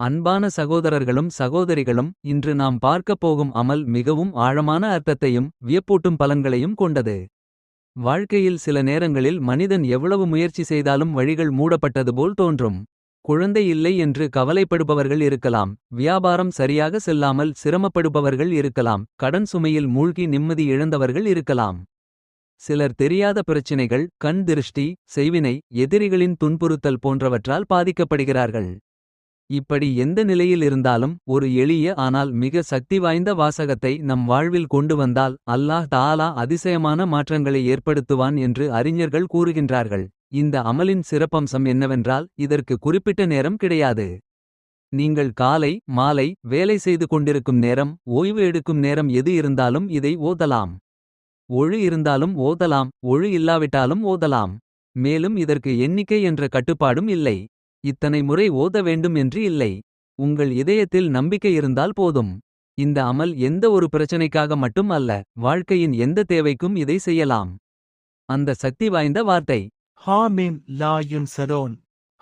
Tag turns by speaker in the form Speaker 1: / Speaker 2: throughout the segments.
Speaker 1: அன்பான சகோதரர்களும் சகோதரிகளும், இன்று நாம் பார்க்கப் போகும் அமல் மிகவும் ஆழமான அர்த்தத்தையும் வியப்பூட்டும் பலன்களையும் கொண்டது. வாழ்க்கையில் சில நேரங்களில் மனிதன் எவ்வளவு முயற்சி செய்தாலும் வழிகள் மூடப்பட்டது போல் தோன்றும். குழந்தை இல்லை என்று கவலைப்படுபவர்கள் இருக்கலாம். வியாபாரம் சரியாக செல்லாமல் சிரமப்படுபவர்கள் இருக்கலாம். கடன் சுமையில் மூழ்கி நிம்மதி இழந்தவர்கள் இருக்கலாம். சிலர் தெரியாத பிரச்சினைகள், கண் திருஷ்டி, செய்வினை, எதிரிகளின் துன்புறுத்தல் போன்றவற்றால் பாதிக்கப்படுகிறார்கள். இப்படி எந்த நிலையில் இருந்தாலும் ஒரு எளிய ஆனால் மிக சக்தி வாய்ந்த வாசகத்தை நம் வாழ்வில் கொண்டு வந்தால் அல்லாஹ் தஆலா அதிசயமான மாற்றங்களை ஏற்படுத்துவான் என்று அறிஞர்கள் கூறுகின்றார்கள். இந்த அமலின் சிறப்பம்சம் என்னவென்றால் இதற்கு குறிப்பிட்ட நேரம் கிடையாது. நீங்கள் காலை மாலை வேலை செய்து கொண்டிருக்கும் நேரம், ஓய்வு எடுக்கும் நேரம் எது இருந்தாலும் இதை ஓதலாம். ஒழு இருந்தாலும் ஓதலாம், ஒழு இல்லாவிட்டாலும் ஓதலாம். மேலும் இதற்கு எண்ணிக்கை என்ற கட்டுப்பாடும் இல்லை. இத்தனை முறை ஓத வேண்டும் என்று இல்லை. உங்கள் இதயத்தில் நம்பிக்கை இருந்தால் போதும். இந்த அமல் எந்த ஒரு பிரச்சனைக்காக மட்டும் அல்ல, வாழ்க்கையின் எந்த தேவைக்கும் இதை செய்யலாம். அந்த சக்தி வாய்ந்த வார்த்தை
Speaker 2: ஹாமீம் லா யுன்சரோன்.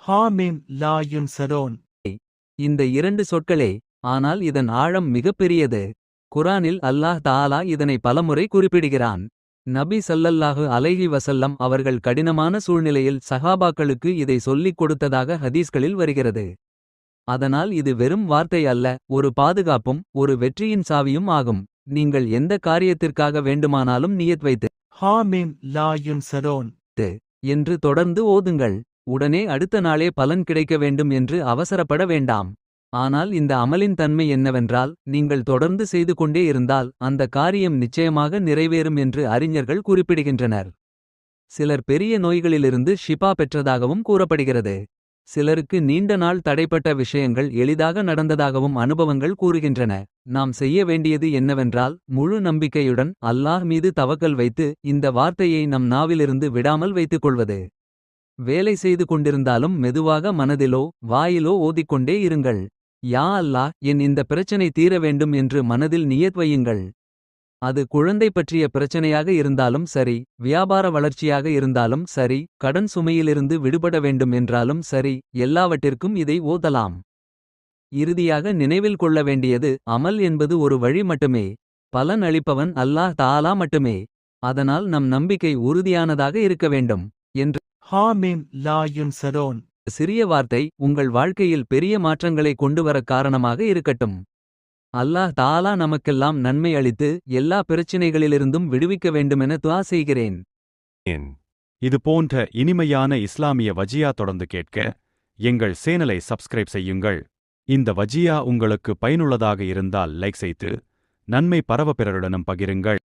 Speaker 2: ஹாமீம் லா யுன்சரோன்.
Speaker 1: இந்த இரண்டு சொற்களே. ஆனால் இதன் ஆழம் மிகப்பெரியது. குரானில் அல்லாஹ் தஆலா இதனை பலமுறை குறிப்பிடுகிறான். நபி ஸல்லல்லாஹு அலைஹி வஸல்லம் அவர்கள் கடினமான சூழ்நிலையில் சஹாபாக்களுக்கு இதை சொல்லிக் கொடுத்ததாக ஹதீஸ்களில் வருகிறது. அதனால் இது வெறும் வார்த்தை அல்ல, ஒரு பாதுகாப்பும் ஒரு வெற்றியின் சாவியும் ஆகும். நீங்கள் எந்த காரியத்திற்காக வேண்டுமானாலும் நியத் வைத்து
Speaker 2: ஹாமீம் லா யுன்சரோன்
Speaker 1: என்று தொடர்ந்து ஓதுங்கள். உடனே அடுத்த நாளே பலன் கிடைக்க வேண்டும் என்று அவசரப்பட வேண்டாம். ஆனால் இந்த அமலின் தன்மை என்னவென்றால், நீங்கள் தொடர்ந்து செய்து கொண்டே இருந்தால் அந்த காரியம் நிச்சயமாக நிறைவேறும் என்று அறிஞர்கள் குறிப்பிடுகின்றனர். சிலர் பெரிய நோய்களிலிருந்து ஷிபா பெற்றதாகவும் கூறப்படுகிறது. சிலருக்கு நீண்ட நாள் தடைப்பட்ட விஷயங்கள் எளிதாக நடந்ததாகவும் அனுபவங்கள் கூறுகின்றன. நாம் செய்ய வேண்டியது என்னவென்றால், முழு நம்பிக்கையுடன் அல்லாஹ் மீது தவக்கல் வைத்து இந்த வார்த்தையை நம் நாவிலிருந்து விடாமல் வைத்துக் கொள்வது. வேலை செய்து கொண்டிருந்தாலும் மெதுவாக மனதிலோ வாயிலோ ஓதிக்கொண்டே இருங்கள். யா அல்லாஹ், என் இந்த பிரச்சனை தீர வேண்டும் என்று மனதில் நியத் வையுங்கள். அது குழந்தை பற்றிய பிரச்சனையாக இருந்தாலும் சரி, வியாபார வளர்ச்சியாக இருந்தாலும் சரி, கடன் சுமையிலிருந்து விடுபட வேண்டும் என்றாலும் சரி, எல்லாவற்றிற்கும் இதை ஓதலாம். இறுதியாக நினைவில் கொள்ள வேண்டியது, அமல் என்பது ஒரு வழி மட்டுமே. பலன் அளிப்பவன் அல்லாஹ் தஆலா மட்டுமே. அதனால் நம் நம்பிக்கை உறுதியானதாக இருக்க வேண்டும் என்று
Speaker 2: ஹாமீம் லா யுன்சரோன்.
Speaker 1: சிறிய வார்த்தை உங்கள் வாழ்க்கையில் பெரிய மாற்றங்களை கொண்டுவர காரணமாக இருக்கட்டும். அல்லாஹ் தஆலா நமக்கெல்லாம் நன்மை அளித்து எல்லா பிரச்சினைகளிலிருந்தும் விடுவிக்க வேண்டுமென துஆ செய்கிறேன்.
Speaker 3: இது போன்ற இனிமையான இஸ்லாமிய வஜியா தொடர்ந்து கேட்க எங்கள் சேனலை சப்ஸ்கிரைப் செய்யுங்கள். இந்த வஜியா உங்களுக்கு பயனுள்ளதாக இருந்தால் லைக் செய்து நன்மை பரவ பிறருடனும் பகிருங்கள்.